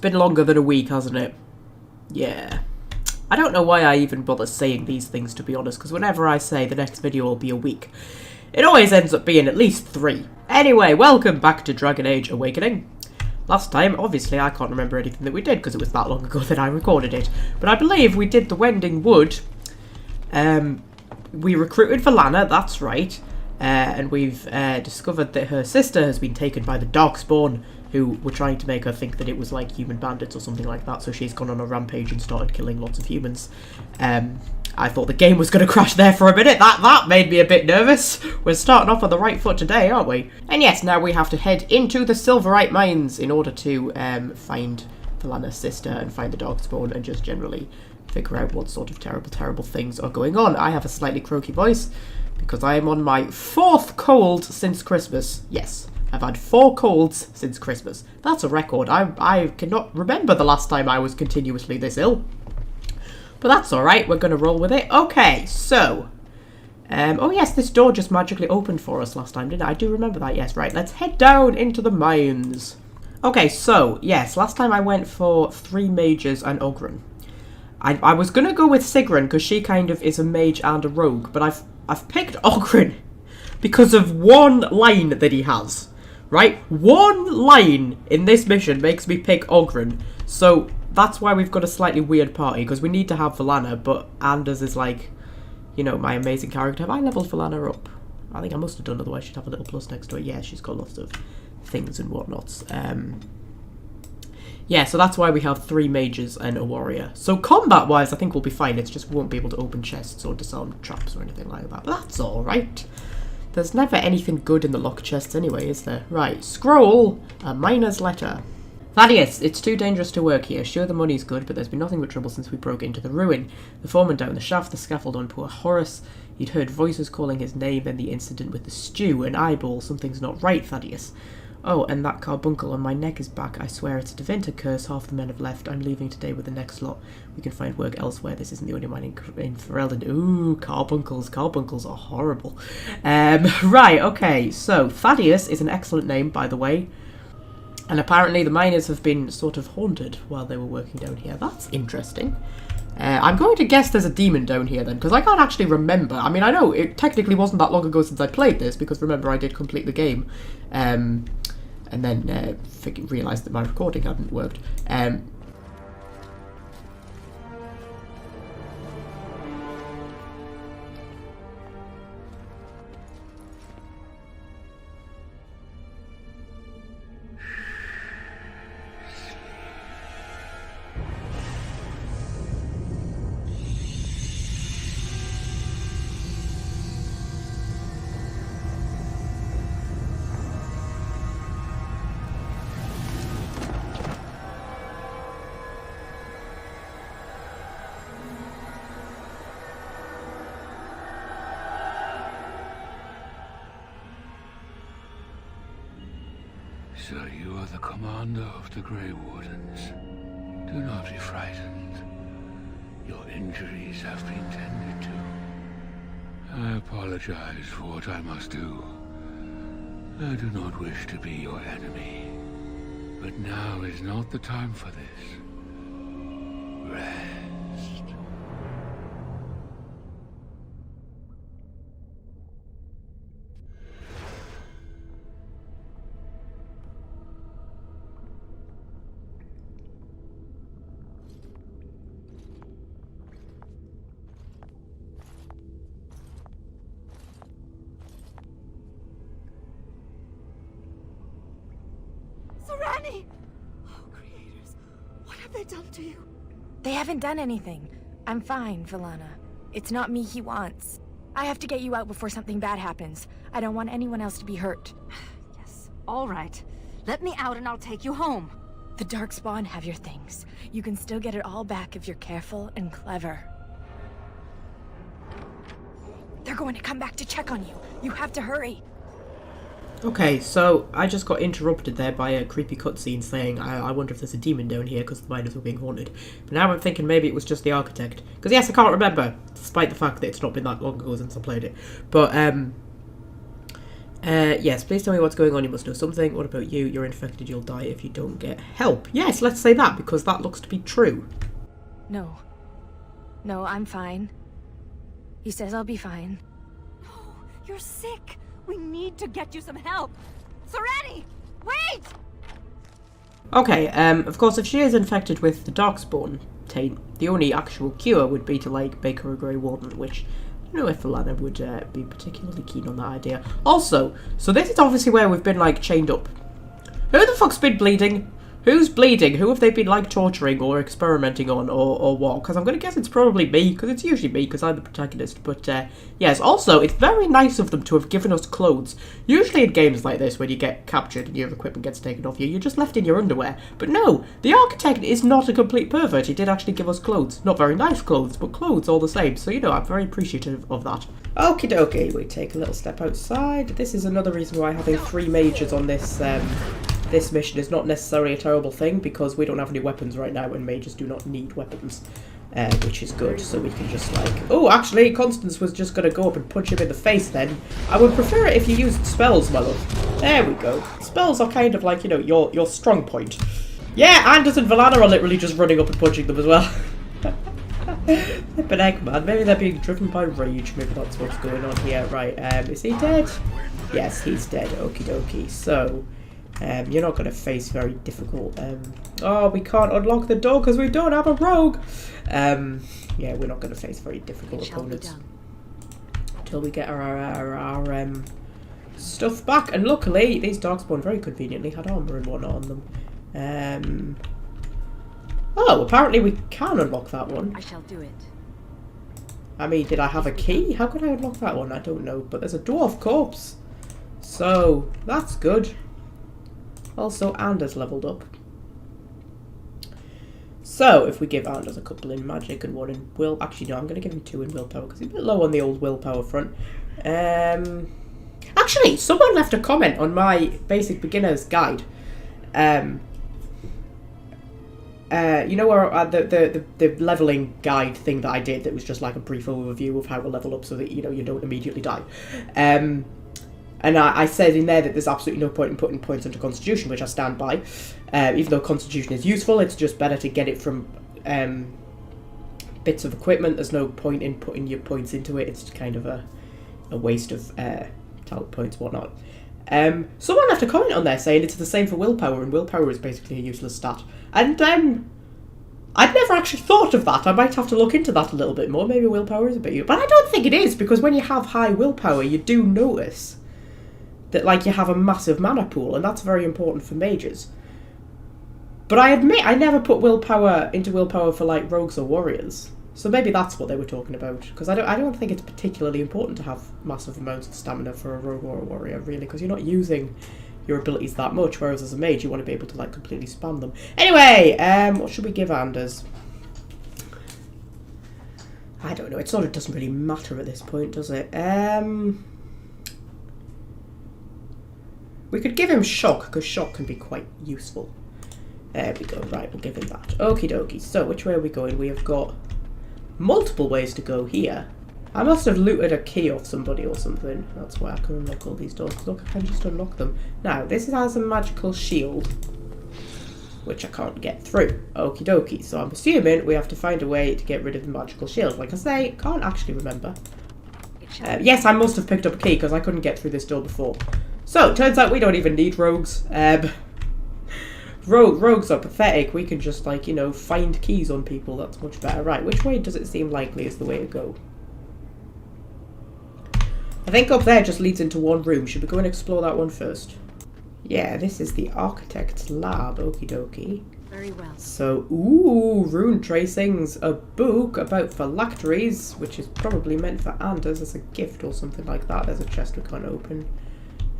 been longer than a week, hasn't it? Yeah. I don't know why I even bother saying these things, to be honest, because whenever I say the next video will be a week, it always ends up being at least 3. Anyway, welcome back to Dragon Age Awakening. Last time, obviously, I can't remember anything that we did, because it was that long ago that I recorded it. But I believe we did the Wending Wood. We recruited Velana, that's right. And we've discovered that her sister has been taken by the Darkspawn, who were trying to make her think that it was like human bandits or something like that, so she's gone on a rampage and started killing lots of humans. I thought the game was going to crash there for a minute. That made me a bit nervous. We're starting off on the right foot today, aren't we? And yes, now we have to head into the Silverite mines in order to find Velana's sister and find the Darkspawn and just generally figure out what sort of terrible, terrible things are going on. I have a slightly croaky voice because I am on my 4th cold since Christmas. Yes. I've had 4 colds since Christmas. That's a record. I cannot remember the last time I was continuously this ill. But that's alright, we're going to roll with it. Okay, so... oh yes, this door just magically opened for us last time, didn't I? I do remember that, yes. Right, let's head down into the mines. Okay, so, yes, last time I went for 3 mages and Oghren. I was going to go with Sigrun, because she kind of is a mage and a rogue, but I've picked Oghren because of one line that he has. Right? One line in this mission makes me pick Oghren. So that's why we've got a slightly weird party, because we need to have Velana, but Anders is like, you know, my amazing character. Have I leveled Velana up? I think I must have done, otherwise she'd have a little plus next to it. Yeah, she's got lots of things and whatnots. Yeah, so that's why we have 3 mages and a warrior. So combat-wise, I think we'll be fine. It's just we won't be able to open chests or disarm traps or anything like that. But that's alright. There's never anything good in the lock chests anyway, is there? Right, scroll, a miner's letter. Thaddeus, it's too dangerous to work here. Sure, the money's good, but there's been nothing but trouble since we broke into the ruin. The foreman down the shaft, the scaffold on poor Horace. You'd heard voices calling his name, then the incident with the stew, an eyeball. Something's not right, Thaddeus. Oh, and that carbuncle on my neck is back. I swear it's a Devinter curse. Half the men have left. I'm leaving today with the next lot. We can find work elsewhere. This isn't the only mine in Ferelden. Ooh, carbuncles. Carbuncles are horrible. Right, okay. So, Thaddeus is an excellent name, by the way. And apparently the miners have been sort of haunted while they were working down here. That's interesting. I'm going to guess there's a demon down here then, because I can't actually remember. I mean, I know it technically wasn't that long ago since I played this, because remember I did complete the game. And then realised that my recording hadn't worked. So you are the commander of the Grey Wardens. Do not be frightened. Your injuries have been tended to. I apologize for what I must do. I do not wish to be your enemy. But now is not the time for this. Rest. Rani! Oh, creators, what have they done to you? They haven't done anything. I'm fine, Velana. It's not me he wants. I have to get you out before something bad happens. I don't want anyone else to be hurt. Yes, all right. Let me out and I'll take you home. The Darkspawn have your things. You can still get it all back if you're careful and clever. They're going to come back to check on you. You have to hurry. Okay, so I just got interrupted there by a creepy cutscene saying, I wonder if there's a demon down here because the miners were being haunted. But now I'm thinking maybe it was just the architect. Because yes, I can't remember, despite the fact that it's not been that long ago since I played it. But, Yes, please tell me what's going on. You must know something. What about you? You're infected. You'll die if you don't get help. Yes, let's say that, because that looks to be true. No. No, I'm fine. He says I'll be fine. No, you're sick. We need to get you some help. Sereni, wait! Okay, of course, if she is infected with the Darkspawn taint, the only actual cure would be to, like, make her a Grey Warden, which I don't know if Alana would be particularly keen on that idea. Also, so this is obviously where we've been, like, chained up. Who the fuck's been bleeding? Who's bleeding? Who have they been, like, torturing or experimenting on or what? Because I'm going to guess it's probably me, because it's usually me, because I'm the protagonist. But, yes, also, it's very nice of them to have given us clothes. Usually in games like this, when you get captured and your equipment gets taken off you, you're just left in your underwear. But no, the architect is not a complete pervert. He did actually give us clothes. Not very nice clothes, but clothes all the same. So, you know, I'm very appreciative of that. Okie dokie, we take a little step outside. This is another reason why having 3 mages on this this mission is not necessarily a terrible thing, because we don't have any weapons right now and mages do not need weapons, which is good, so we can just like... Oh, actually, Constance was just going to go up and punch him in the face then. I would prefer it if you used spells, my love. There we go. Spells are kind of like, you know, your strong point. Yeah, Anders and Valana are literally just running up and punching them as well. Flippin' heck, man. Maybe they're being driven by rage. Maybe that's what's going on here. Right, is he dead? Yes, he's dead. Okie dokie. So... you're not going to face very difficult... oh, we can't unlock the door because we don't have a rogue! Yeah, we're not going to face very difficult opponents. Until we get our stuff back. And luckily, these Darkspawn very conveniently had armour and whatnot on them. Oh, apparently we can unlock that one. I shall do it. I mean, did I have a key? How could I unlock that one? I don't know. But there's a dwarf corpse. So, that's good. Also, Anders leveled up. So, if we give Anders a couple in magic and 1 in will... Actually, no, I'm going to give him 2 in willpower because he's a bit low on the old willpower front. Actually, someone left a comment on my basic beginner's guide. You know where the leveling guide thing that I did that was just like a brief overview of how to level up so that, you know, you don't immediately die. And I said in there that there's absolutely no point in putting points into Constitution, which I stand by. Even though Constitution is useful, it's just better to get it from bits of equipment. There's no point in putting your points into it. It's kind of a waste of talent points, whatnot. Someone left a comment on there saying it's the same for willpower, and willpower is basically a useless stat. And I'd never actually thought of that. I might have to look into that a little bit more. Maybe willpower is a bit useful. But I don't think it is, because when you have high willpower, you do notice that, like, you have a massive mana pool, and that's very important for mages. But I admit, I never put willpower into willpower for, like, rogues or warriors. So maybe that's what they were talking about. Because I don't think it's particularly important to have massive amounts of stamina for a rogue or a warrior, really, because you're not using your abilities that much, whereas as a mage, you want to be able to, like, completely spam them. Anyway, what should we give Anders? I don't know, it sort of doesn't really matter at this point, does it? We could give him shock, because shock can be quite useful. There we go, right, we'll give him that. Okie dokie, so which way are we going? We have got multiple ways to go here. I must have looted a key off somebody or something. That's why I can unlock all these doors. Look, I can just unlock them. Now, this has a magical shield, which I can't get through. Okie dokie, so I'm assuming we have to find a way to get rid of the magical shield. Like I say, can't actually remember. Yes, I must have picked up a key because I couldn't get through this door before. So, turns out we don't even need rogues. Rogues are pathetic. We can just, like, you know, find keys on people. That's much better. Right, which way does it seem likely is the way to go? I think up there just leads into one room. Should we go and explore that one first? Yeah, this is the architect's lab. Okie dokie. Very well. So, ooh, rune tracings. A book about phylacteries, which is probably meant for Anders as a gift or something like that. There's a chest we can't open.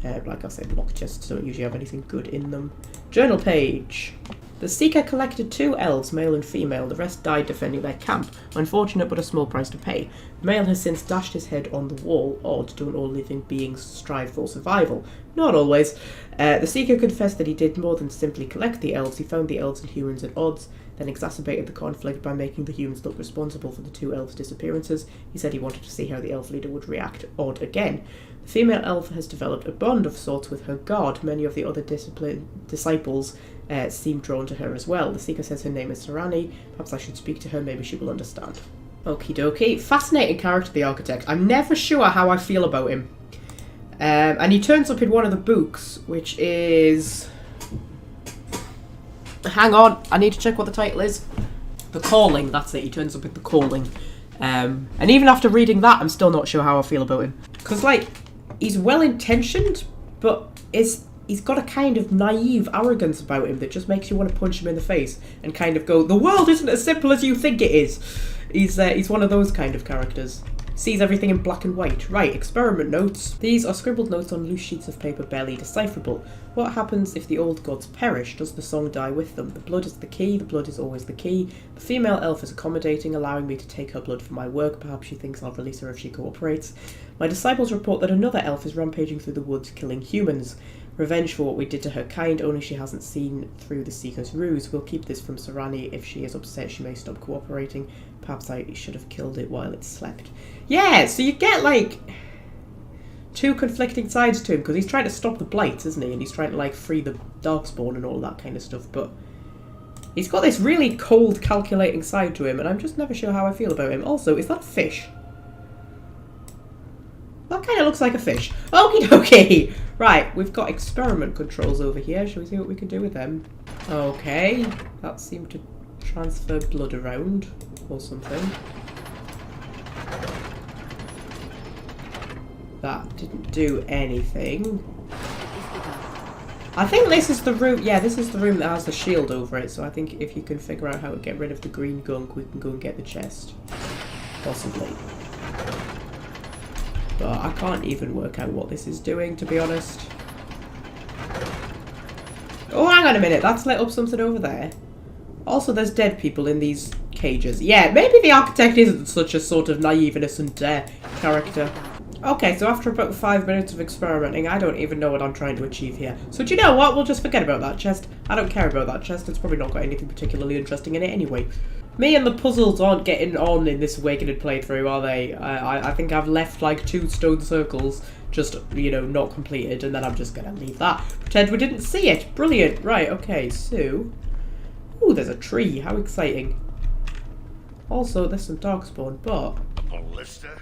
Like I said, lock chests don't usually have anything good in them. Journal page. The Seeker collected 2 elves, male and female. The rest died defending their camp. Unfortunate, but a small price to pay. The male has since dashed his head on the wall. Odd, don't all living beings strive for survival? Not always. The Seeker confessed that he did more than simply collect the elves. He found the elves and humans at odds. then exacerbated the conflict by making the humans look responsible for the 2 elves' disappearances. He said he wanted to see how the elf leader would react. Odd again. The female elf has developed a bond of sorts with her god. Many of the other disciples seem drawn to her as well. The Seeker says her name is Serani. Perhaps I should speak to her, maybe she will understand. Okie dokie. Fascinating character, the Architect. I'm never sure how I feel about him. And he turns up in one of the books, which is... Hang on, I need to check what the title is. The Calling, that's it. He turns up in The Calling. And even after reading that, I'm still not sure how I feel about him. Because, like, he's well-intentioned, but he's got a kind of naive arrogance about him that just makes you want to punch him in the face and kind of go, the world isn't as simple as you think it is. He's one of those kind of characters. Sees everything in black and white. Right, experiment notes. These are scribbled notes on loose sheets of paper barely decipherable. What happens if the old gods perish? Does the song die with them? The blood is the key. The blood is always the key. The female elf is accommodating, allowing me to take her blood for my work. Perhaps she thinks I'll release her if she cooperates. My disciples report that another elf is rampaging through the woods, killing humans. Revenge for what we did to her kind, only she hasn't seen through the Seeker's ruse. We'll keep this from Serani. If she is upset, she may stop cooperating. Perhaps I should have killed it while it slept. Yeah, so you get, like, 2 conflicting sides to him, because he's trying to stop the blight, isn't he? And he's trying to, like, free the Darkspawn and all that kind of stuff, but he's got this really cold, calculating side to him, and I'm just never sure how I feel about him. Also, is that a fish? That kind of looks like a fish. Okie dokie! Right, we've got experiment controls over here. Shall we see what we can do with them? Okay, that seemed to transfer blood around or something. That didn't do anything. I think this is the room. Yeah, this is the room that has the shield over it. So I think if you can figure out how to get rid of the green gunk, we can go and get the chest. Possibly. But I can't even work out what this is doing, to be honest. Oh, hang on a minute. That's lit up something over there. Also, there's dead people in these cages. Yeah, maybe the Architect isn't such a sort of naive, innocent character. Okay, so after about 5 minutes of experimenting, I don't even know what I'm trying to achieve here. So do you know what? We'll just forget about that chest. I don't care about that chest. It's probably not got anything particularly interesting in it anyway. Me and the puzzles aren't getting on in this Awakened playthrough, are they? I think I've left like 2 stone circles just, you know, not completed, and then I'm just going to leave that. Pretend we didn't see it. Brilliant. Right, okay, so... Ooh, there's a tree. How exciting. Also, there's some Darkspawn, but... A ballista?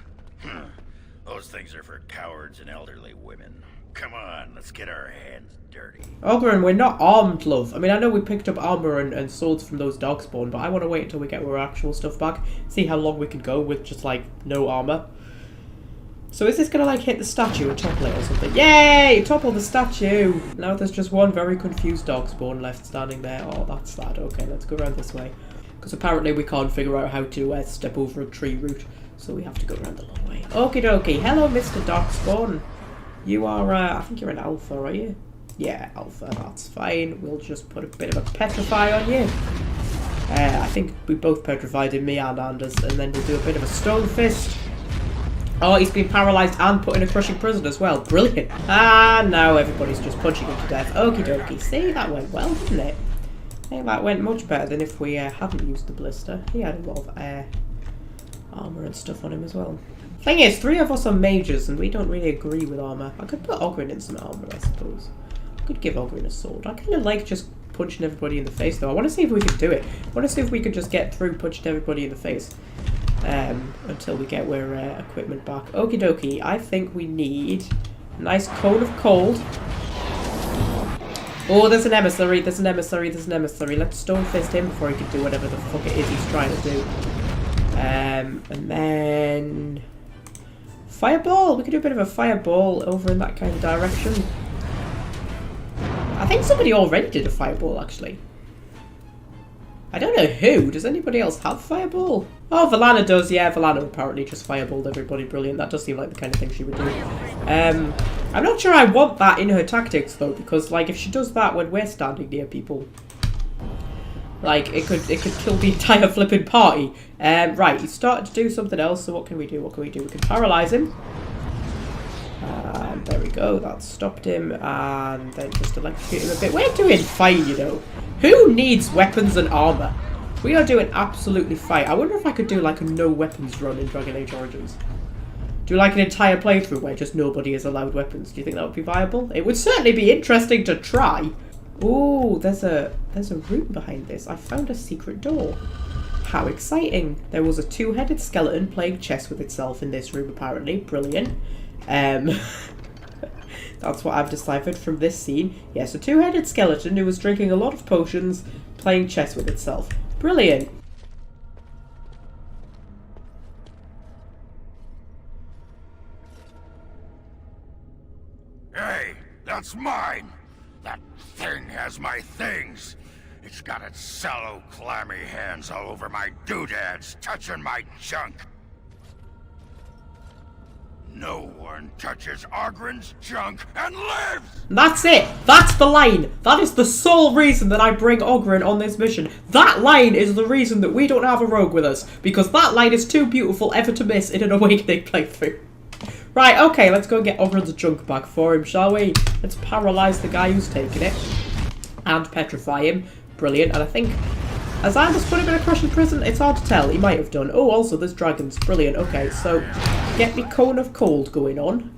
Those things are for cowards and elderly women. Come on, let's get our hands dirty. Ogren, we're not armed, love. I mean, I know we picked up armor and swords from those Darkspawn, but I want to wait until we get our actual stuff back. See how long we can go with just, like, no armor. So is this going to, like, hit the statue and topple it or something? Yay! Topple the statue! Now there's just one very confused Darkspawn left standing there. Oh, that's sad. Okay, let's go around this way. Because apparently we can't figure out how to step over a tree root. So we have to go around the long way. Okie dokie. Hello, Mr. Darkspawn. You are, I think you're an alpha, are you? Yeah, alpha. That's fine. We'll just put a bit of a petrify on you. I think we both petrified in me and Anders. And then we'll do a bit of a stone fist. Oh, he's been paralysed and put in a crushing prison as well. Brilliant. And now everybody's just punching him to death. Okie dokie. See, that went well, didn't it? I think that went much better than if we hadn't used the blister. He had a lot of armour and stuff on him as well. Thing is, 3 of us are mages and we don't really agree with armour. I could put Ogren in some armour, I suppose. I could give Ogren a sword. I kind of like just punching everybody in the face though. I want to see if we can do it. I want to see if we can just get through punching everybody in the face. Until we get our equipment back. Okie dokie, I think we need a nice cone of cold. Oh, there's an emissary, there's an emissary, there's an emissary. Let's stone fist him before he can do whatever the fuck it is he's trying to do. And then... Fireball! We could do a bit of a fireball over in that kind of direction. I think somebody already did a fireball, actually. I don't know who. Does anybody else have fireball? Oh, Valana does. Yeah, Valana apparently just fireballed everybody. Brilliant. That does seem like the kind of thing she would do. I'm not sure I want that in her tactics, though, because, like, if she does that when we're standing near people, like, it could kill the entire flipping party. Right, he's started to do something else, so what can we do? What can we do? We can paralyze him. And there we go. That stopped him. And then just electrocute him a bit. We're doing fine, you know. Who needs weapons and armour? We are doing absolutely fine. I wonder if I could do like a no weapons run in Dragon Age Origins. Do like an entire playthrough where just nobody is allowed weapons. Do you think that would be viable? It would certainly be interesting to try. Ooh, there's a room behind this. I found a secret door. How exciting. There was a two-headed skeleton playing chess with itself in this room apparently. Brilliant. That's what I've deciphered from this scene. Yes, a two-headed skeleton who was drinking a lot of potions, playing chess with itself. Brilliant. Hey, that's mine! That thing has my things! It's got its sallow, clammy hands all over my doodads, touching my junk! No one touches Ogren's junk and lives! That's it! That's the line! That is the sole reason that I bring Ogren on this mission. That line is the reason that we don't have a rogue with us. Because that line is too beautiful ever to miss in an Awakening playthrough. Right, okay, let's go and get Ogren's junk back for him, shall we? Let's paralyse the guy who's taken it. And petrify him. Brilliant. And I think... Has Anders put him in a crushing prison? It's hard to tell. He might have done. Oh, also, there's dragons. Brilliant. Okay, so... Get me Cone of Cold going on.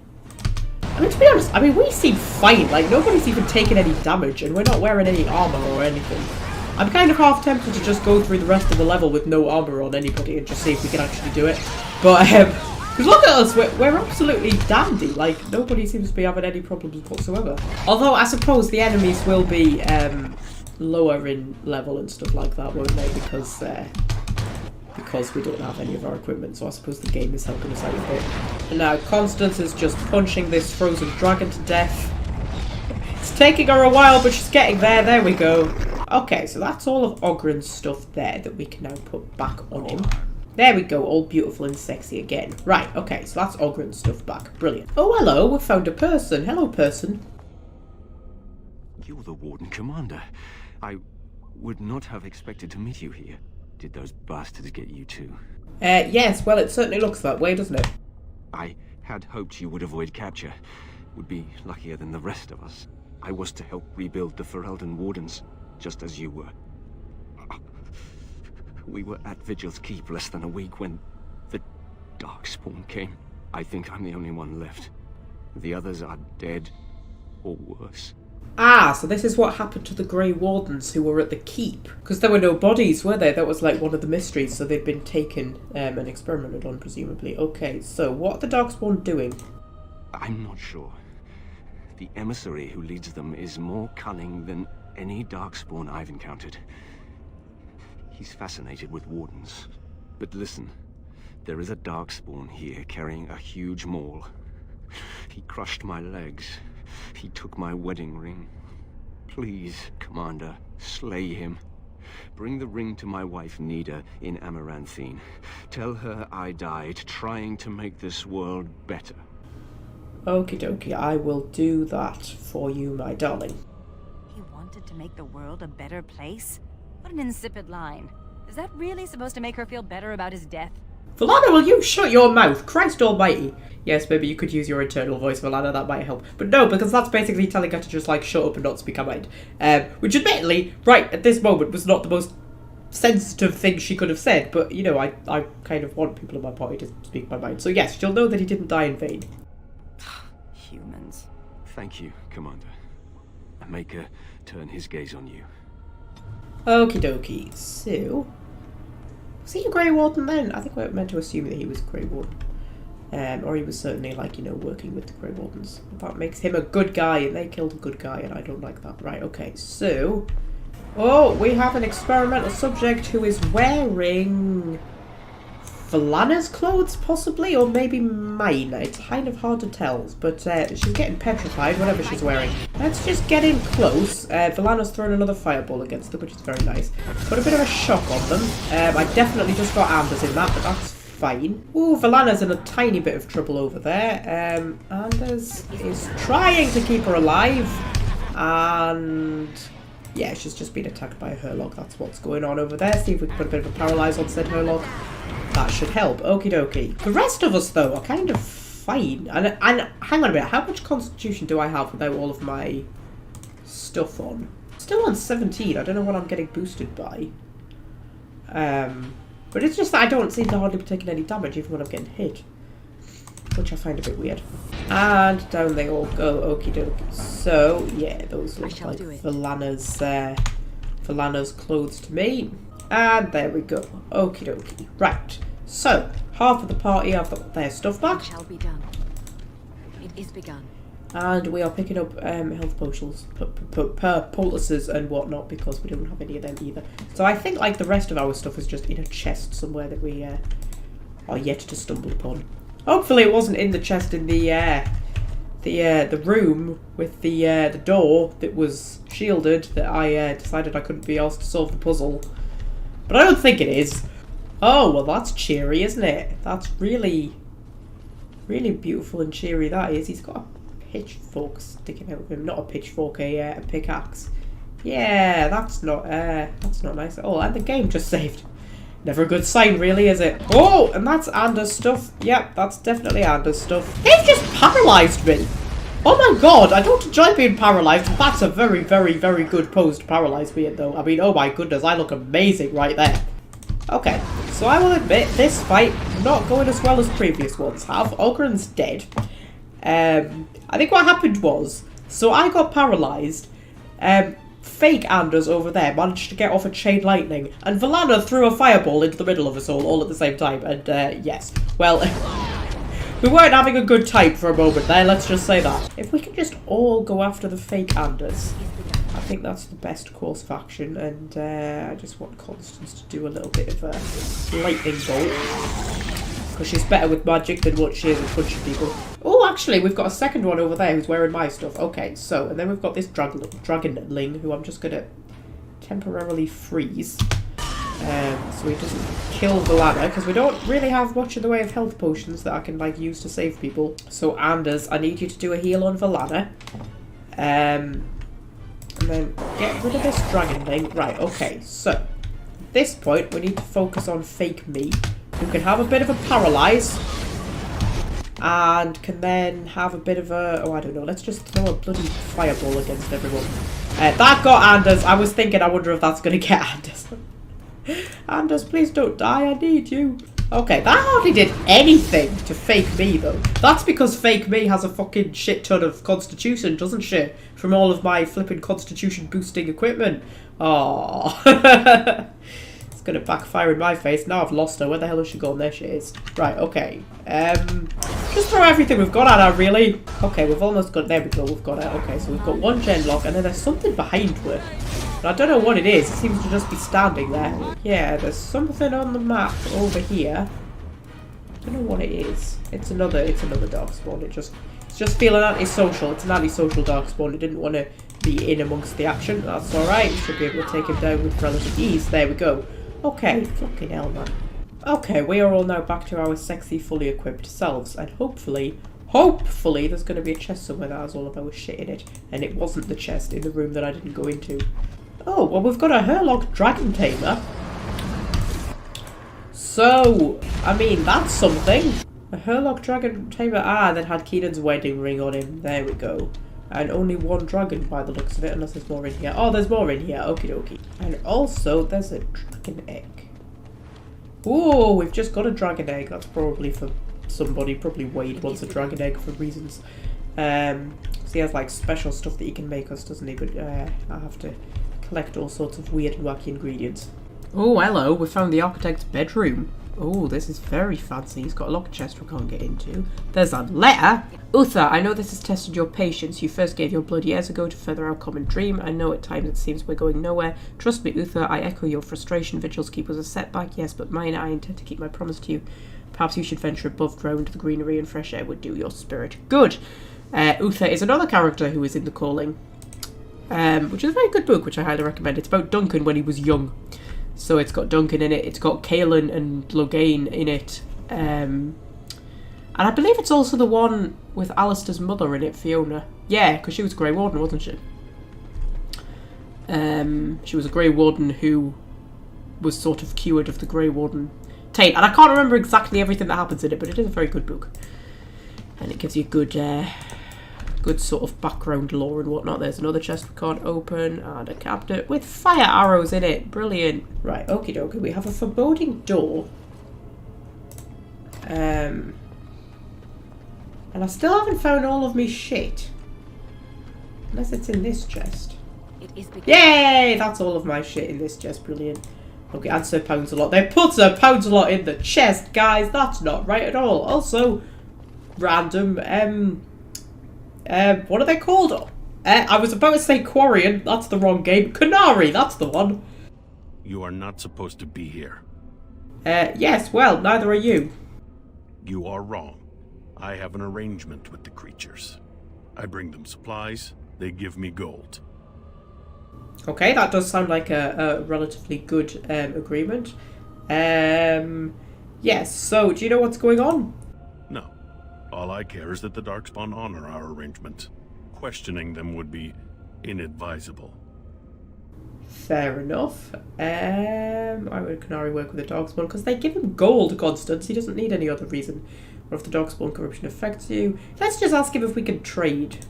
I mean, to be honest, I mean, we seem fine. Like, nobody's even taken any damage, and we're not wearing any armour or anything. I'm kind of half tempted to just go through the rest of the level with no armour on anybody and just see if we can actually do it. But, because look at us, we're absolutely dandy. Like, nobody seems to be having any problems whatsoever. Although, I suppose the enemies will be, lower in level and stuff like that, won't they? Because we don't have any of our equipment, so I suppose the game is helping us out a bit. And now Constance is just punching this frozen dragon to death. It's taking her a while, but she's getting there. There we go. Okay, so that's all of Ogren's stuff there that we can now put back on him. There we go, all beautiful and sexy again. Right, okay, so that's Ogren's stuff back. Brilliant. Oh, hello, we found a person. Hello, person. You're the Warden Commander. I would not have expected to meet you here. Did those bastards get you too? Yes, well, it certainly looks that way, doesn't it? I had hoped you would avoid capture. Would be luckier than the rest of us. I was to help rebuild the Ferelden Wardens, just as you were. We were at Vigil's Keep less than a week when the Darkspawn came. I think I'm the only one left. The others are dead, or worse. Ah, so this is what happened to the Grey Wardens who were at the Keep. Because there were no bodies, were there? That was like one of the mysteries, so they'd been taken and experimented on, presumably. Okay, so what are the Darkspawn doing? I'm not sure. The emissary who leads them is more cunning than any Darkspawn I've encountered. He's fascinated with Wardens. But listen, there is a Darkspawn here carrying a huge maul. He crushed my legs. He took my wedding ring. Please, Commander, slay him. Bring the ring to my wife, Nida, in Amaranthine. Tell her I died trying to make this world better. Okie dokie, I will do that for you, my darling. He wanted to make the world a better place? What an insipid line. Is that really supposed to make her feel better about his death? Valana, will you shut your mouth? Christ almighty. Yes, maybe you could use your internal voice, Valana, that might help. But no, because that's basically telling her to just, like, shut up and not speak her mind. Which, admittedly, right at this moment was not the most sensitive thing she could have said. But, you know, I kind of want people in my party to speak my mind. So yes, she'll know that he didn't die in vain. Humans. Thank you, Commander. Maker turn his gaze on you. Okie dokie. So... was he a Grey Warden then? I think we're meant to assume that he was a Grey Warden. Or he was certainly, like, you know, working with the Grey Wardens. That makes him a good guy, and they killed a good guy, and I don't like that. Right, okay, so... oh, we have an experimental subject who is wearing... Valana's clothes, possibly? Or maybe mine. It's kind of hard to tell. But she's getting petrified, whatever she's wearing. Let's just get in close. Valana's thrown another fireball against them, which is very nice. Put a bit of a shock on them. I definitely just got Anders in that, but that's fine. Ooh, Valana's in a tiny bit of trouble over there. Anders is trying to keep her alive. And... yeah, she's just been attacked by a Hurlock. That's what's going on over there. See if we can put a bit of a paralyze on said Hurlock. That should help. Okie dokie. The rest of us, though, are kind of fine. And hang on a minute. How much constitution do I have without all of my stuff on? Still on 17. I don't know what I'm getting boosted by. But it's just that I don't seem to hardly be taking any damage even when I'm getting hit, which I find a bit weird. And down they all go. Okie dokie. So yeah, those look like Valana's clothes to me. And there we go. Okie dokie. Right. So half of the party have got their stuff back. It shall be done. It is begun. And we are picking up health potions, poultices and whatnot, because we don't have any of them either. So I think like the rest of our stuff is just in a chest somewhere that we are yet to stumble upon. Hopefully it wasn't in the chest in the room with the door that was shielded that I decided I couldn't be asked to solve the puzzle. But I don't think it is. Oh, well that's cheery, isn't it? That's really, really beautiful and cheery, that is. He's got a pitchfork sticking out of him. Not a pitchfork, a pickaxe. Yeah, that's not nice at all. And the game just saved. Never a good sign, really, is it? Oh, and that's Anders' stuff. Yep, that's definitely Anders' stuff. They've just paralysed me. Oh my god, I don't enjoy being paralysed. That's a very, very, very good pose to paralyse me in, though. I mean, oh my goodness, I look amazing right there. Okay, so I will admit, this fight not going as well as previous ones have. Ogren's dead. I think what happened was, so I got paralysed, fake Anders over there managed to get off a chain lightning, and Valana threw a fireball into the middle of us all at the same time, and yes, well, we weren't having a good time for a moment there, let's just say that. If we can just all go after the fake Anders, I think that's the best course of action, and I just want Constance to do a little bit of a lightning bolt. Because she's better with magic than what she is with punching people. Oh, actually, we've got a second one over there who's wearing my stuff. Okay, so, and then we've got this dragonling who I'm just going to temporarily freeze. So he doesn't kill Valana, because we don't really have much in the way of health potions that I can, like, use to save people. So, Anders, I need you to do a heal on Valana. And then get rid of this dragonling. Right, okay, so, at this point, we need to focus on fake me, who can have a bit of a paralyze, and can then have a bit of a, oh I don't know, let's just throw a bloody fireball against everyone. That got Anders. I was thinking, I wonder if that's going to get Anders. Anders, please don't die, I need you. Okay, that hardly did anything to fake me though. That's because fake me has a fucking shit ton of constitution, doesn't she? From all of my flipping constitution boosting equipment. Aww. It's gonna backfire in my face. Now I've lost her. Where the hell has she gone? There she is. Right, okay. Just throw everything we've got at her, really. Okay, we've almost got, there we go, we've got her. Okay, so we've got one gen lock, and then there's something behind her. And I don't know what it is. It seems to just be standing there. Yeah, there's something on the map over here. I don't know what it is. It's another Darkspawn. It's just feeling antisocial. It's an antisocial Darkspawn. It didn't want to be in amongst the action. That's alright. Should be able to take him down with relative ease. There we go. Okay, fucking hell, man. Okay, we are all now back to our sexy, fully equipped selves, and hopefully there's going to be a chest somewhere that has all of our shit in it, and it wasn't the chest in the room that I didn't go into. Oh, well, we've got a Herlock Dragon Tamer. So, I mean, that's something. A Herlock Dragon Tamer, that had Keenan's wedding ring on him. There we go. And only one dragon by the looks of it, unless there's more in here. Oh, there's more in here. Okie dokie. And also, there's a dragon egg. Ooh, we've just got a dragon egg. That's probably for somebody. Probably Wade wants a dragon egg for reasons. So he has, like, special stuff that he can make us, doesn't he? But I have to collect all sorts of weird and wacky ingredients. Oh, hello. We found the architect's bedroom. Oh, this is very fancy. He's got a locked chest we can't get into. There's a letter. Uther, I know this has tested your patience. You first gave your blood years ago to further our common dream. I know at times it seems we're going nowhere. Trust me, Uther, I echo your frustration. Vigils keep us a setback, yes, but mine, I intend to keep my promise to you. Perhaps you should venture above ground. The greenery and fresh air would do your spirit good. Uther is another character who is in The Calling, which is a very good book, which I highly recommend. It's about Duncan when he was young. So it's got Duncan in it, it's got Kaelin and Loghain in it. And I believe it's also the one with Alistair's mother in it, Fiona. Yeah, because she was a Grey Warden, wasn't she? She was a Grey Warden who was sort of cured of the Grey Warden taint. And I can't remember exactly everything that happens in it, but it is a very good book. And it gives you a good good sort of background lore and whatnot. There's another chest we can't open, and a cabinet with fire arrows in it. Brilliant. Right, okie dokie. We have a foreboding door. And I still haven't found all of me shit. Unless it's in this chest. It is the Yay! That's all of my shit in this chest. Brilliant. Okay, and Sir Pounds-a-Lot. They put Sir Pounds-a-Lot in the chest, guys. That's not right at all. Also, random, what are they called? I was about to say Quarian. That's the wrong game. Canary, that's the one. You are not supposed to be here. Yes, well, neither are you. You are wrong. I have an arrangement with the creatures. I bring them supplies, they give me gold. Okay, that does sound like a relatively good agreement. Yes, so do you know what's going on? No. All I care is that the Darkspawn honor our arrangement. Questioning them would be inadvisable. Fair enough. Why would Canary work with the Darkspawn? Because they give him gold, Constance. He doesn't need any other reason. Or if the Darkspawn corruption affects you. Let's just ask him if we can trade.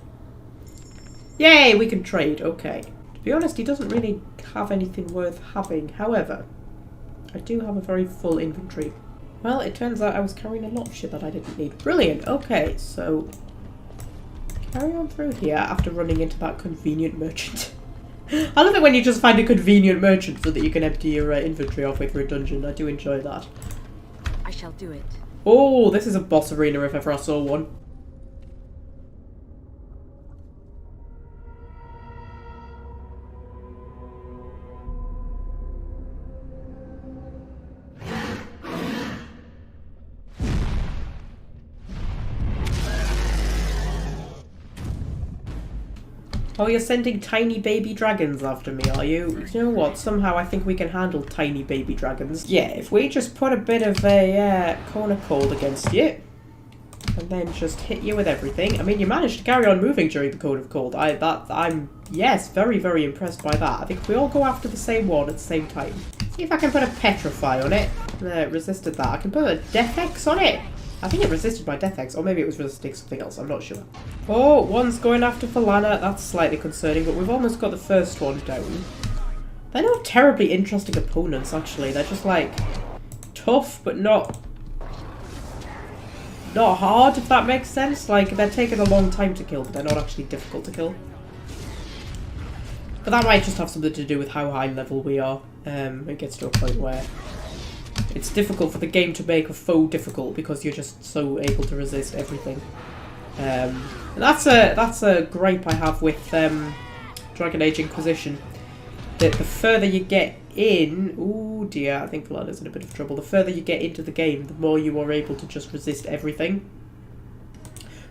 Yay, we can trade. Okay. To be honest, he doesn't really have anything worth having. However, I do have a very full inventory. Well, it turns out I was carrying a lot of shit that I didn't need. Brilliant. Okay, so carry on through here after running into that convenient merchant. I love it when you just find a convenient merchant so that you can empty your inventory halfway through a dungeon. I do enjoy that. I shall do it. Oh, this is a boss arena if ever I saw one. Oh, you're sending tiny baby dragons after me, are you? You know what? Somehow I think we can handle tiny baby dragons. Yeah, if we just put a bit of a corner cold against you, and then just hit you with everything. I mean, you managed to carry on moving during the Code of Cold. I'm, yes, very, very impressed by that. I think if we all go after the same one at the same time. See if I can put a Petrify on it. Resisted that. I can put a Death X on it. I think it resisted my Death X, or maybe it was resisting something else, I'm not sure. Oh, one's going after Falana, that's slightly concerning, but we've almost got the first one down. They're not terribly interesting opponents, actually. They're just, like, tough, but not hard, if that makes sense. Like, they're taking a long time to kill, but they're not actually difficult to kill. But that might just have something to do with how high level we are. It gets to a point where it's difficult for the game to make a foe difficult because you're just so able to resist everything. And that's a gripe I have with Dragon Age Inquisition. That the further you get in, oh dear, I think Falana's in a bit of trouble. The further you get into the game, the more you are able to just resist everything.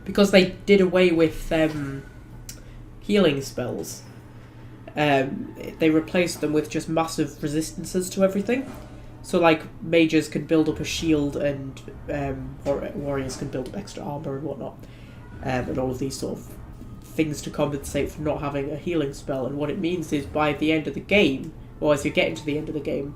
Because they did away with healing spells. They replaced them with just massive resistances to everything. So, like, mages can build up a shield and warriors can build up extra armor and whatnot. And all of these sort of things to compensate for not having a healing spell. And what it means is by the end of the game, or as you're getting to the end of the game,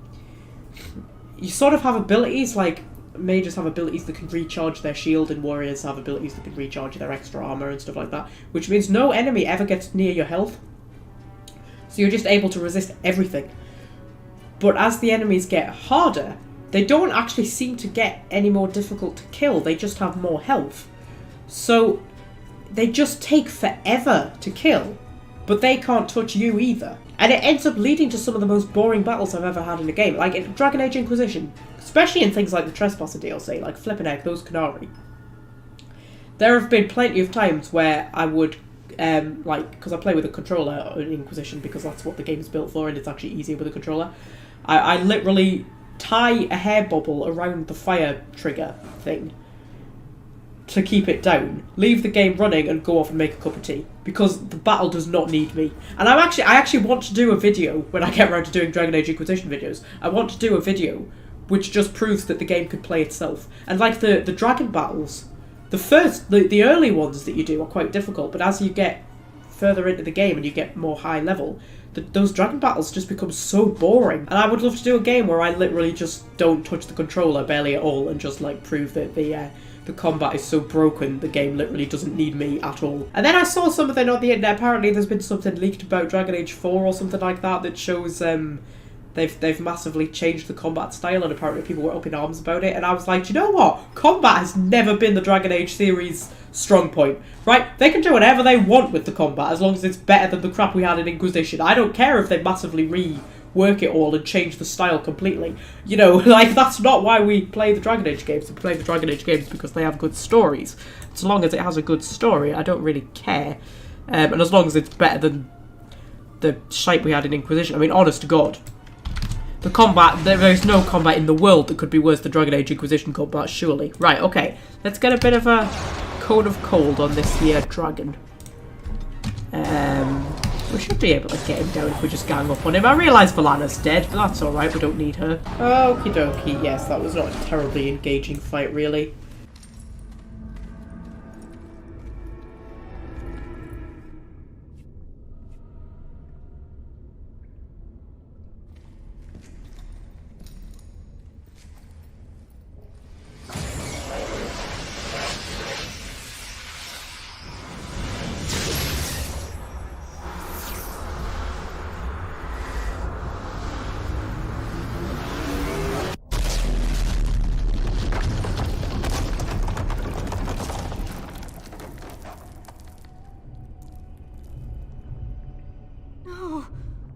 you sort of have abilities, like, mages have abilities that can recharge their shield and warriors have abilities that can recharge their extra armor and stuff like that. Which means no enemy ever gets near your health. So you're just able to resist everything. But as the enemies get harder, they don't actually seem to get any more difficult to kill, they just have more health. So they just take forever to kill, but they can't touch you either. And it ends up leading to some of the most boring battles I've ever had in a game. Like in Dragon Age Inquisition, especially in things like the Trespasser DLC, like flipping out those Canary. There have been plenty of times where I would, because I play with a controller in Inquisition because that's what the game is built for and it's actually easier with a controller. I literally tie a hair bubble around the fire trigger thing to keep it down, leave the game running and go off and make a cup of tea because the battle does not need me. And I actually want to do a video when I get around to doing Dragon Age Inquisition videos. I want to do a video which just proves that the game could play itself. And like the dragon battles, the early ones that you do are quite difficult, but as you get further into the game and you get more high level, those dragon battles just become so boring. And I would love to do a game where I literally just don't touch the controller barely at all and just like prove that the combat is so broken the game literally doesn't need me at all. And then I saw something on the internet, apparently there's been something leaked about Dragon Age 4 or something like that shows they've massively changed the combat style, and apparently people were up in arms about it, and I was like, do you know what? Combat has never been the Dragon Age series' strong point, right? They can do whatever they want with the combat as long as it's better than the crap we had in Inquisition. I don't care if they massively rework it all and change the style completely. You know, like, that's not why we play the Dragon Age games. We play the Dragon Age games because they have good stories. As long as it has a good story, I don't really care. And as long as it's better than the shite we had in Inquisition. I mean, honest to God. The combat, there is no combat in the world that could be worse than Dragon Age Inquisition combat, surely. Right, okay. Let's get a bit of a cone of cold on this here dragon. We should be able to get him down if we just gang up on him. I realise Valana's dead, but that's alright, we don't need her. Okie dokie, yes, that was not a terribly engaging fight, really.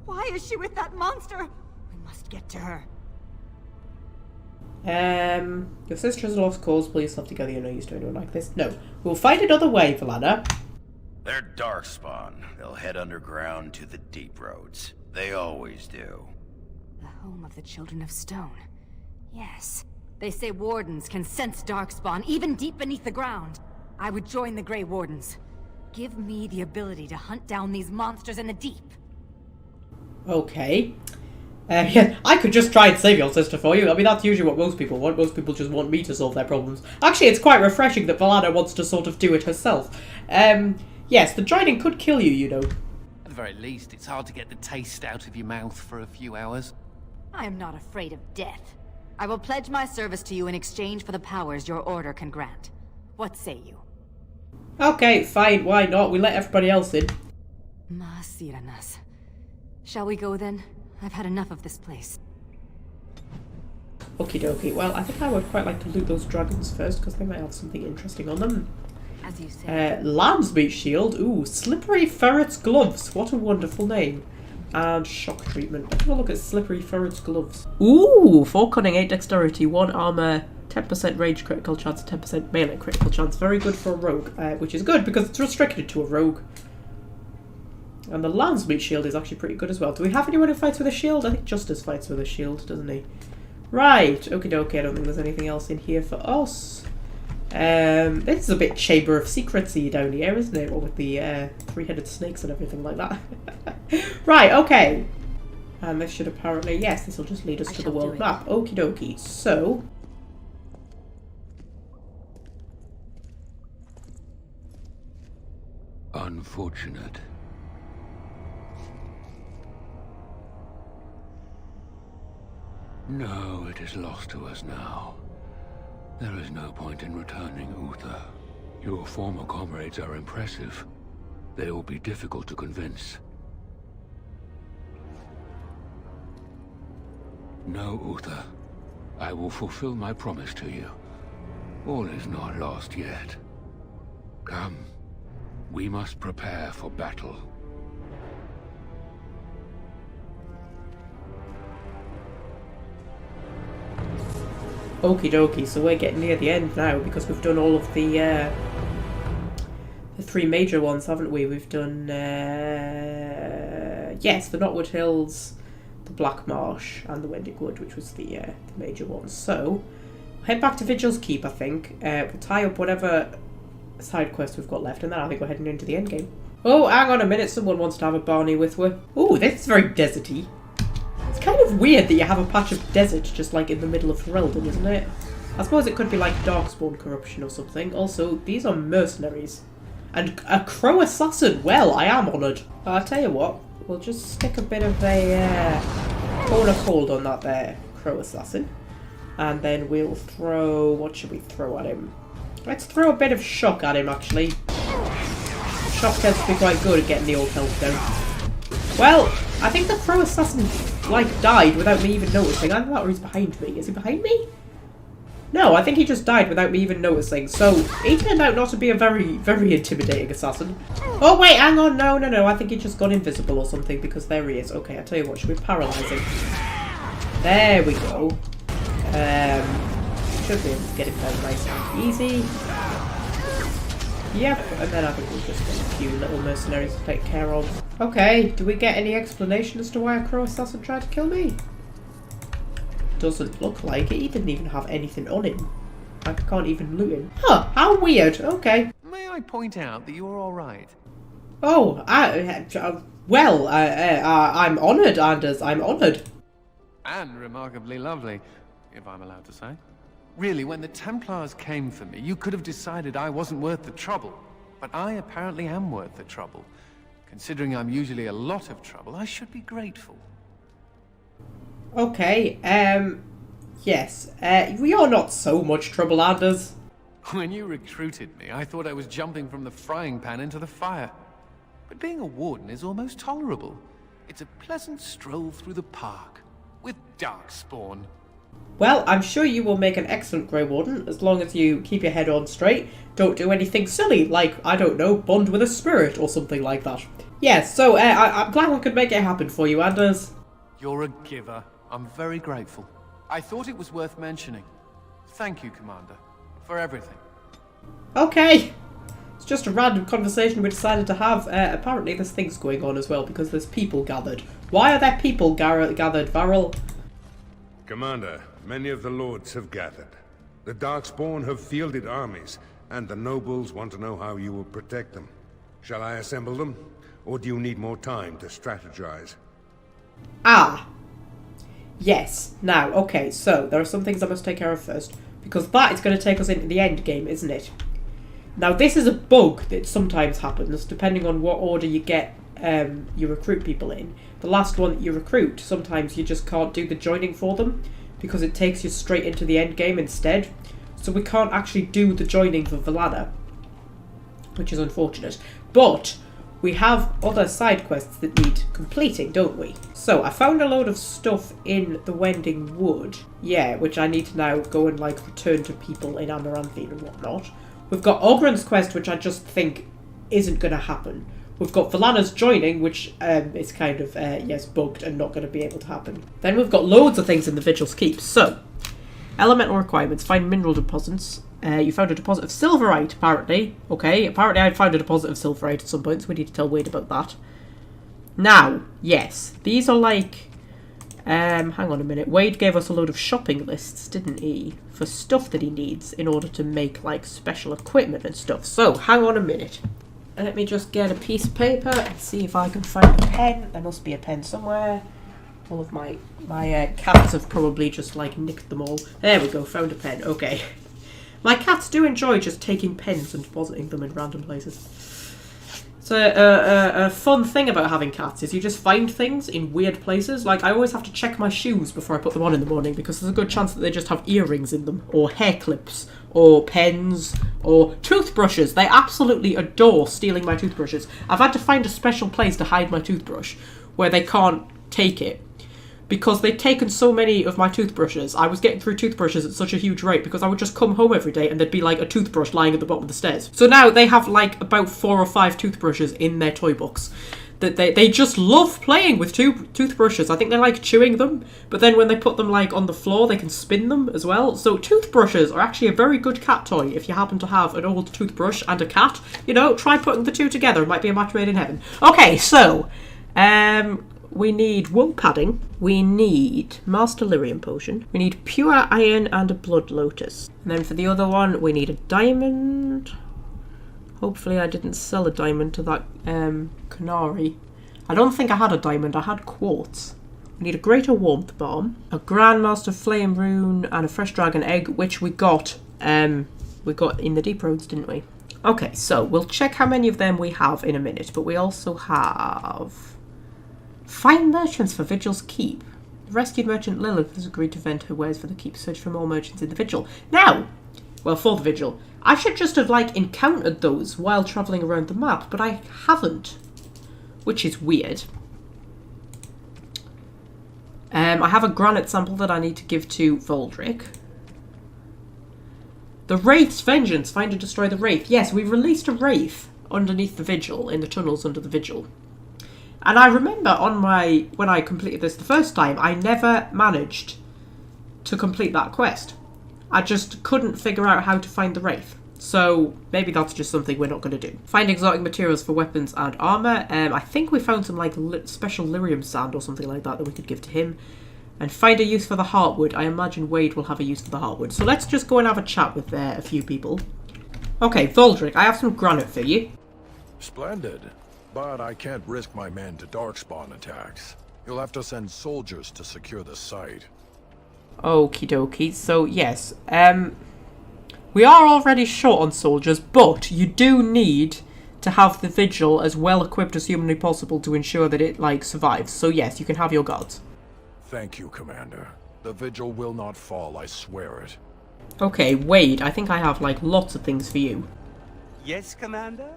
Why is she with that monster? We must get to her. Your sister has a lost cause. Please stop together. You're no use to anyone like this. No. We'll find another way, Valana. They're Darkspawn. They'll head underground to the deep roads. They always do. The home of the Children of Stone. Yes. They say wardens can sense Darkspawn even deep beneath the ground. I would join the Grey Wardens. Give me the ability to hunt down these monsters in the deep. Okay. Yeah, I could just try and save your sister for you. I mean, that's usually what most people want. Most people just want me to solve their problems. Actually, it's quite refreshing that Valana wants to sort of do it herself. Yes, the joining could kill you, you know. At the very least, it's hard to get the taste out of your mouth for a few hours. I am not afraid of death. I will pledge my service to you in exchange for the powers your order can grant. What say you? Okay, fine, why not? We let everybody else in. Masiranas. Shall we go then? I've had enough of this place. Okie dokie. Well, I think I would quite like to loot those dragons first, because they might have something interesting on them. As you say. Lamb's meat shield. Ooh, slippery ferret's gloves. What a wonderful name. And shock treatment. Let's have a look at slippery ferret's gloves. Ooh, 4 cunning, 8 dexterity, 1 armor, 10% range critical chance, 10% melee critical chance. Very good for a rogue, which is good because it's restricted to a rogue. And the Lamb's meat shield is actually pretty good as well. Do we have anyone who fights with a shield? I think Justice fights with a shield, doesn't he? Right, okie dokie. I don't think there's anything else in here for us. This is a bit Chamber of Secrecy down here, isn't it? What with the 3-headed snakes and everything like that. Right, okay. And this should apparently, yes, this will just lead us to the world map. Okie dokie. So, unfortunate. No, it is lost to us now. There is no point in returning, Uther. Your former comrades are impressive. They will be difficult to convince. No, Uther. I will fulfill my promise to you. All is not lost yet. Come. We must prepare for battle. okie dokie, so we're getting near the end now because we've done all of the 3 major ones, haven't we? We've done, yes, the Knotwood Hills, the Black Marsh, and the Wendick Wood, which was the major ones. So, head back to Vigil's Keep, I think. We'll tie up whatever side quests we've got left, and then I think we're heading into the end game. Oh, hang on a minute, someone wants to have a Barney with her. Ooh, this is very deserty. It's kind of weird that you have a patch of desert just like in the middle of Ferelden, isn't it? I suppose it could be like Darkspawn corruption or something. Also, these are mercenaries. And a crow assassin, well, I am honoured. I'll tell you what, we'll just stick a bit of a cone of cold on that there crow assassin. And then we'll throw... what should we throw at him? Let's throw a bit of shock at him, actually. Shock tends to be quite good at getting the old health down. Well, I think the crow assassin, like, died without me even noticing. I thought he was behind me. Is he behind me? No, I think he just died without me even noticing. So, he turned out not to be a very, very intimidating assassin. Oh, wait, hang on. No, no, no. I think he just got invisible or something because there he is. Okay, I'll tell you what. Should we paralyze him? There we go. Should be able to get him down nice and easy. Yep, and then I think we'll just get a few little mercenaries to take care of. Okay, do we get any explanation as to why a crow assassin tried to kill me? Doesn't look like it. He didn't even have anything on him. I can't even loot him. Huh, how weird. Okay. May I point out that you're alright? Oh, I'm honoured, Anders. I'm honoured. And remarkably lovely, if I'm allowed to say. Really, when the Templars came for me, you could have decided I wasn't worth the trouble. But I apparently am worth the trouble. Considering I'm usually a lot of trouble, I should be grateful. Okay, yes. You're not so much trouble, Anders. When you recruited me, I thought I was jumping from the frying pan into the fire. But being a warden is almost tolerable. It's a pleasant stroll through the park with Darkspawn. Well, I'm sure you will make an excellent Grey Warden, as long as you keep your head on straight, don't do anything silly, like, I don't know, bond with a spirit or something like that. Yes, so, I'm glad I could make it happen for you, Anders. You're a giver. I'm very grateful. I thought it was worth mentioning. Thank you, Commander, for everything. Okay. It's just a random conversation we decided to have. Apparently there's things going on as well, because there's people gathered. Why are there people gathered, Varel? Commander, many of the lords have gathered. The Darkspawn have fielded armies, and the nobles want to know how you will protect them. Shall I assemble them, or do you need more time to strategize? Ah. Yes. Now, okay, so there are some things I must take care of first, because that is going to take us into the end game, isn't it? Now, this is a bug that sometimes happens, depending on what order you get you recruit people in. The last one that you recruit, sometimes you just can't do the joining for them because it takes you straight into the end game instead. So we can't actually do the joining for Valana, which is unfortunate. But we have other side quests that need completing, don't we? So I found a load of stuff in the Wending Wood, yeah, which I need to now go and like return to people in Amaranthine and whatnot. We've got Ogren's quest, which I just think isn't going to happen. We've got Valana's joining, which is kind of, yes, bugged and not going to be able to happen. Then we've got loads of things in the Vigil's Keep. So, elemental requirements. Find mineral deposits. You found a deposit of Silverite, apparently. Okay, apparently I found a deposit of Silverite at some point, so we need to tell Wade about that. Now, yes, these are like... hang on a minute. Wade gave us a load of shopping lists, didn't he? For stuff that he needs in order to make, like, special equipment and stuff. So, hang on a minute. Let me just get a piece of paper and see if I can find a pen. There must be a pen somewhere. All of my cats have probably just, like, nicked them all. There we go, found a pen. Okay. My cats do enjoy just taking pens and depositing them in random places. So a fun thing about having cats is you just find things in weird places. Like, I always have to check my shoes before I put them on in the morning because there's a good chance that they just have earrings in them, or hair clips, or pens, or toothbrushes. They absolutely adore stealing my toothbrushes. I've had to find a special place to hide my toothbrush where they can't take it. Because they'd taken so many of my toothbrushes, I was getting through toothbrushes at such a huge rate because I would just come home every day and there'd be like a toothbrush lying at the bottom of the stairs. So now they have like about 4 or 5 toothbrushes in their toy box. That they just love playing with toothbrushes. I think they like chewing them, but then when they put them like on the floor, they can spin them as well. So toothbrushes are actually a very good cat toy if you happen to have an old toothbrush and a cat. You know, try putting the two together. It might be a match made in heaven. Okay, so, we need wool padding, we need Master Lyrium potion, we need pure iron and a blood lotus. And then for the other one, we need a diamond. Hopefully I didn't sell a diamond to that Canary. I don't think I had a diamond, I had quartz. We need a greater warmth bomb, a Grandmaster flame rune, and a fresh dragon egg, which we got in the deep roads, didn't we? Okay, so we'll check how many of them we have in a minute, but we also have Find merchants for Vigil's keep. The rescued merchant Lilith has agreed to vend her wares for the keep. Search for more merchants in the Vigil. Now! Well, for the Vigil. I should just have, like, encountered those while travelling around the map, but I haven't. Which is weird. I have a granite sample that I need to give to Voldrick. The Wraith's Vengeance. Find and destroy the Wraith. Yes, we released a Wraith underneath the Vigil, in the tunnels under the Vigil. And I remember when I completed this the first time, I never managed to complete that quest. I just couldn't figure out how to find the Wraith. So maybe that's just something we're not going to do. Find exotic materials for weapons and armour. I think we found some like special lyrium sand or something like that we could give to him. And find a use for the heartwood. I imagine Wade will have a use for the heartwood. So let's just go and have a chat with a few people. Okay, Voldrick, I have some granite for you. Splendid. But I can't risk my men to Darkspawn attacks. You'll have to send soldiers to secure the site. Okie dokie. So, yes. We are already short on soldiers, but you do need to have the Vigil as well equipped as humanly possible to ensure that it, like, survives. So, yes, you can have your guards. Thank you, Commander. The Vigil will not fall, I swear it. Okay, Wade, I think I have, like, lots of things for you. Yes, Commander?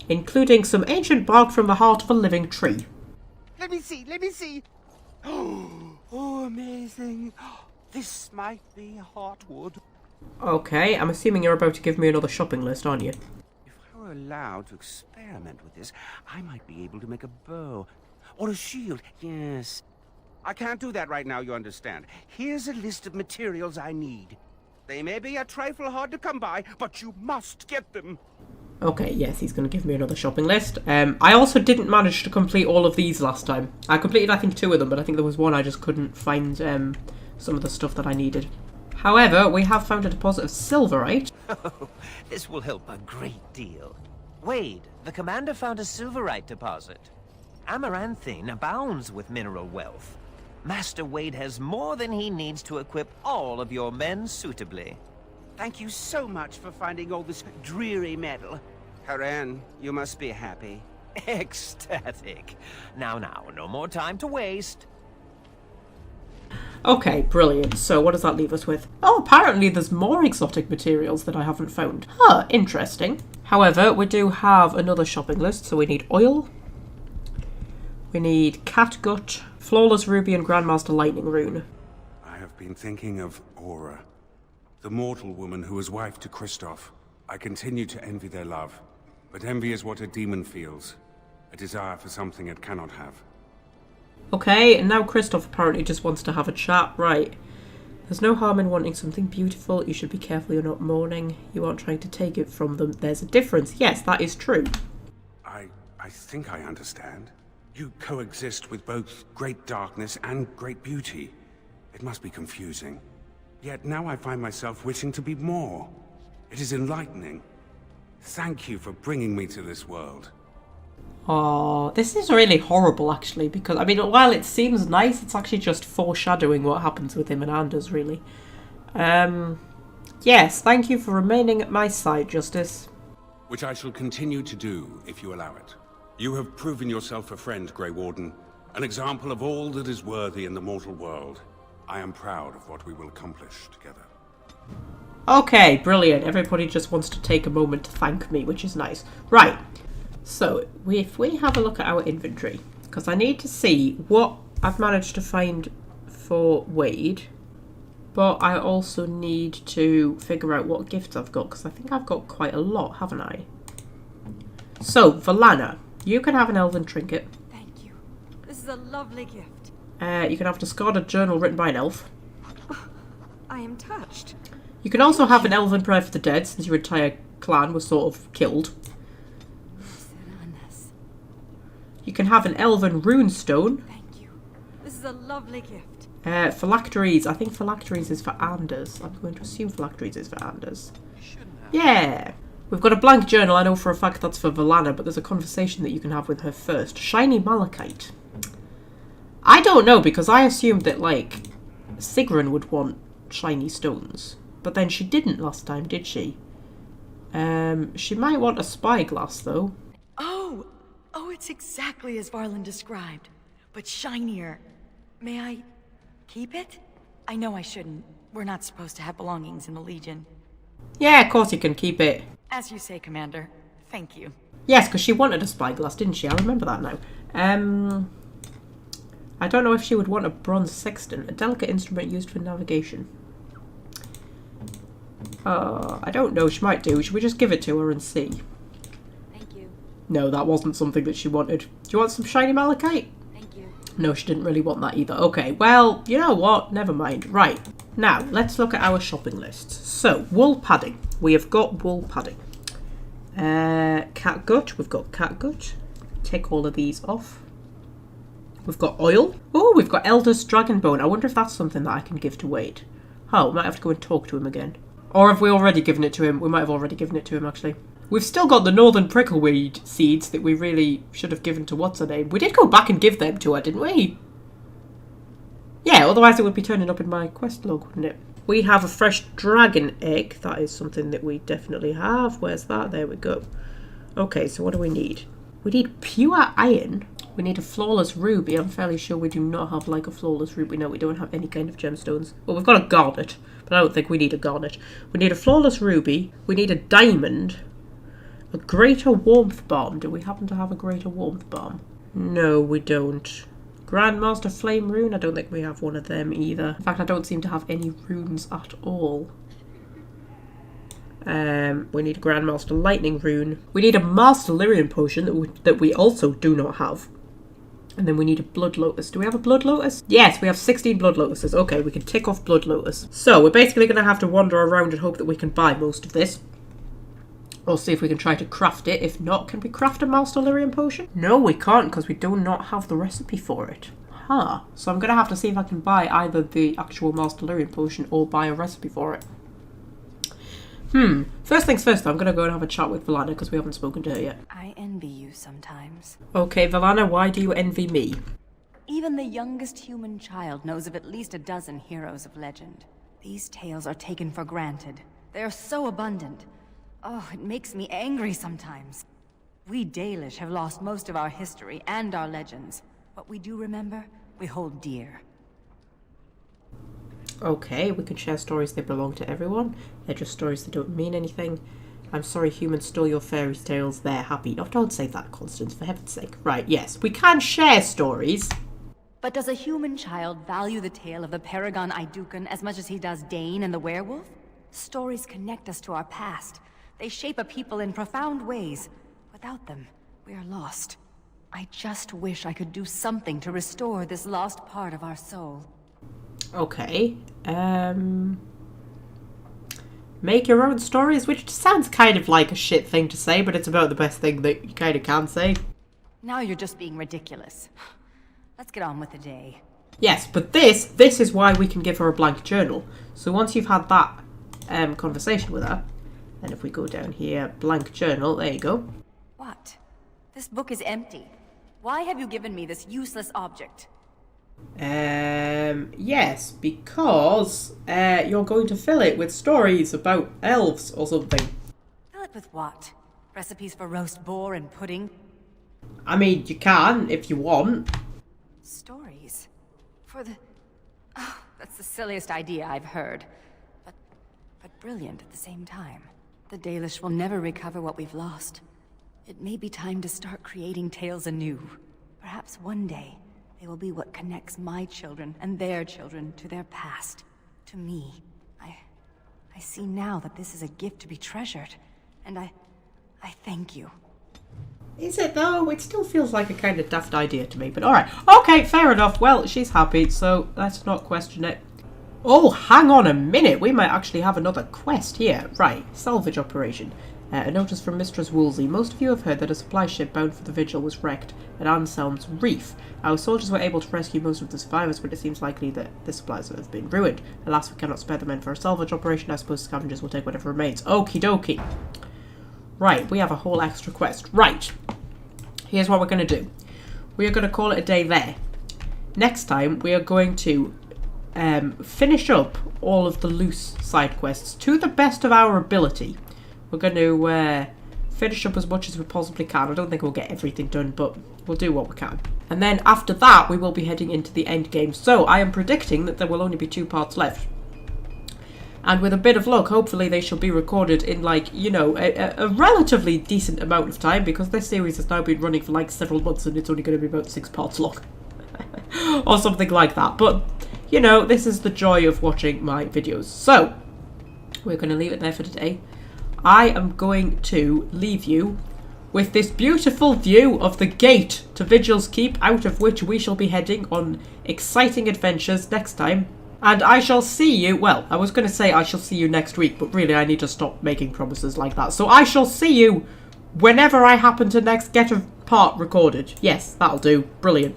Including some ancient bark from the heart of a living tree. Let me see, let me see. Oh, amazing. This might be heartwood. Okay, I'm assuming you're about to give me another shopping list, aren't you? If I were allowed to experiment with this, I might be able to make a bow. Or a shield, yes. I can't do that right now, you understand. Here's a list of materials I need. They may be a trifle hard to come by, but you must get them. Okay, yes, he's going to give me another shopping list. I also didn't manage to complete all of these last time. I completed, I think, 2 of them, but I think there was one I just couldn't find some of the stuff that I needed. However, we have found a deposit of Silverite. Oh, this will help a great deal. Wade, the commander found a Silverite deposit. Amaranthine abounds with mineral wealth. Master Wade has more than he needs to equip all of your men suitably. Thank you so much for finding all this dreary metal. Haran, you must be happy. Ecstatic. Now, no more time to waste. Okay, brilliant. So what does that leave us with? Oh, apparently there's more exotic materials that I haven't found. Huh, interesting. However, we do have another shopping list. So we need oil. We need catgut, flawless ruby and grandmaster lightning rune. I have been thinking of Aura, the mortal woman who was wife to Kristoff. I continue to envy their love, but envy is what a demon feels. A desire for something it cannot have. Okay, and now Kristoff apparently just wants to have a chat. Right. There's no harm in wanting something beautiful. You should be careful you're not mourning. You aren't trying to take it from them. There's a difference. Yes, that is true. I think I understand. You coexist with both great darkness and great beauty. It must be confusing. Yet now I find myself wishing to be more. It is enlightening. Thank you for bringing me to this world. Oh, this is really horrible, actually, because, I mean, while it seems nice, it's actually just foreshadowing what happens with him and Anders, really. Yes, thank you for remaining at my side, Justice. Which I shall continue to do, if you allow it. You have proven yourself a friend, Grey Warden, an example of all that is worthy in the mortal world. I am proud of what we will accomplish together. Okay, brilliant. Everybody just wants to take a moment to thank me, which is nice. Right. So, if we have a look at our inventory, because I need to see what I've managed to find for Wade, but I also need to figure out what gifts I've got, because I think I've got quite a lot, haven't I? So, Valana, you can have an elven trinket. Thank you. This is a lovely gift. You can have a discarded journal written by an elf. I am touched. You can also have an elven prayer for the dead, since your entire clan was sort of killed. You can have an elven rune stone. Thank you. This is a lovely gift. Phylacteries. I think phylacteries is for Anders. I'm going to assume phylacteries is for Anders. Yeah. We've got a blank journal. I know for a fact that's for Valana, but there's a conversation that you can have with her first. Shiny malachite. I don't know, because I assumed that, like, Sigrun would want shiny stones. But then she didn't last time, did she? She might want a spyglass, though. Oh, it's exactly as Varlin described. but shinier. May I keep it? I know I shouldn't. We're not supposed to have belongings in the Legion. Yeah, of course you can keep it. As you say, Commander. Thank you. Yes, because she wanted a spyglass, didn't she? I remember that now. I don't know if she would want a bronze sextant, a delicate instrument used for navigation. I don't know. She might do. Should we just give it to her and see? Thank you. No, that wasn't something that she wanted. Do you want some shiny malachite? Thank you. No, she didn't really want that either. Okay, well, you know what? Never mind. Right. Now, let's look at our shopping list. So, wool padding. We have got wool padding. Cat gut. We've got cat gut. Take all of these off. We've got oil. Oh, we've got Elder's Dragon Bone. I wonder if that's something that I can give to Wade. Oh, we might have to go and talk to him again. Or have we already given it to him? We might have already given it to him, actually. We've still got the Northern Prickleweed seeds that we really should have given to what's-her-name. We did go back and give them to her, didn't we? Yeah, otherwise it would be turning up in my quest log, wouldn't it? We have a fresh dragon egg. That is something that we definitely have. Where's that? There we go. Okay, so what do we need? We need pure iron. We need a flawless ruby. I'm fairly sure we do not have like a flawless ruby. No, we don't have any kind of gemstones. Well, we've got a garnet, but I don't think we need a garnet. We need a flawless ruby. We need a diamond. A greater warmth bomb. Do we happen to have a greater warmth bomb? No, we don't. Grandmaster Flame Rune. I don't think we have one of them either. In fact, I don't seem to have any runes at all. We need a Grandmaster Lightning Rune. We need a Master Lyrian Potion that we also do not have. And then we need a Blood Lotus. Do we have a Blood Lotus? Yes, we have 16 Blood Lotuses. Okay, we can tick off Blood Lotus. So, we're basically going to have to wander around and hope that we can buy most of this. Or see if we can try to craft it. If not, can we craft a Master Lyrian Potion? No, we can't because we do not have the recipe for it. Huh. So I'm going to have to see if I can buy either the actual Master Lyrian Potion or buy a recipe for it. First things first, I'm going to go and have a chat with Valana because we haven't spoken to her yet. I envy you sometimes. Okay, Valana, why do you envy me? Even the youngest human child knows of at least a dozen heroes of legend. These tales are taken for granted. They are so abundant. Oh, it makes me angry sometimes. We Dalish have lost most of our history and our legends. What we do remember, we hold dear. Okay, we can share stories that belong to everyone. They're just stories that don't mean anything. I'm sorry humans stole your fairy tales. They're happy. Oh, don't say that, Constance, for heaven's sake. Right, yes, we can share stories. But does a human child value the tale of the Paragon Idukan as much as he does Dane and the werewolf? Stories connect us to our past. They shape a people in profound ways. Without them, we are lost. I just wish I could do something to restore this lost part of our soul. Okay. Make your own stories, which sounds kind of like a shit thing to say, but it's about the best thing that you kind of can say. Now you're just being ridiculous. Let's get on with the day. Yes, but this is why we can give her a blank journal. So once you've had that conversation with her, then if we go down here, blank journal, there you go. What? This book is empty. Why have you given me this useless object? Yes, because you're going to fill it with stories about elves or something. Fill it with what? Recipes for roast boar and pudding? I mean, you can if you want. Stories? For the... Oh, that's the silliest idea I've heard. But brilliant at the same time. The Dalish will never recover what we've lost. It may be time to start creating tales anew. Perhaps one day, they will be what connects my children and their children to their past. To me. I see now that this is a gift to be treasured. And I thank you. Is it though? It still feels like a kind of daft idea to me, but alright. Okay, fair enough. Well, she's happy, so let's not question it. Oh, hang on a minute. We might actually have another quest here. Right, salvage operation. A notice from Mistress Woolsey. Most of you have heard that a supply ship bound for the Vigil was wrecked at Anselm's Reef. Our soldiers were able to rescue most of the survivors, but it seems likely that the supplies have been ruined. Alas, we cannot spare the men for a salvage operation. I suppose scavengers will take whatever remains. Okie dokie. Right, we have a whole extra quest. Right. Here's what we're going to do. We are going to call it a day there. Next time, we are going to finish up all of the loose side quests to the best of our ability. We're going to finish up as much as we possibly can. I don't think we'll get everything done, but we'll do what we can. And then after that, we will be heading into the end game. So I am predicting that there will only be 2 parts left. And with a bit of luck, hopefully they shall be recorded in, like, you know, a relatively decent amount of time, because this series has now been running for like several months and it's only going to be about 6 parts long. Or something like that. But, you know, this is the joy of watching my videos. So, we're going to leave it there for today. I am going to leave you with this beautiful view of the gate to Vigil's Keep, out of which we shall be heading on exciting adventures next time. And I shall see you, well, I was going to say I shall see you next week, but really I need to stop making promises like that. So I shall see you whenever I happen to next get a part recorded. Yes, that'll do. Brilliant.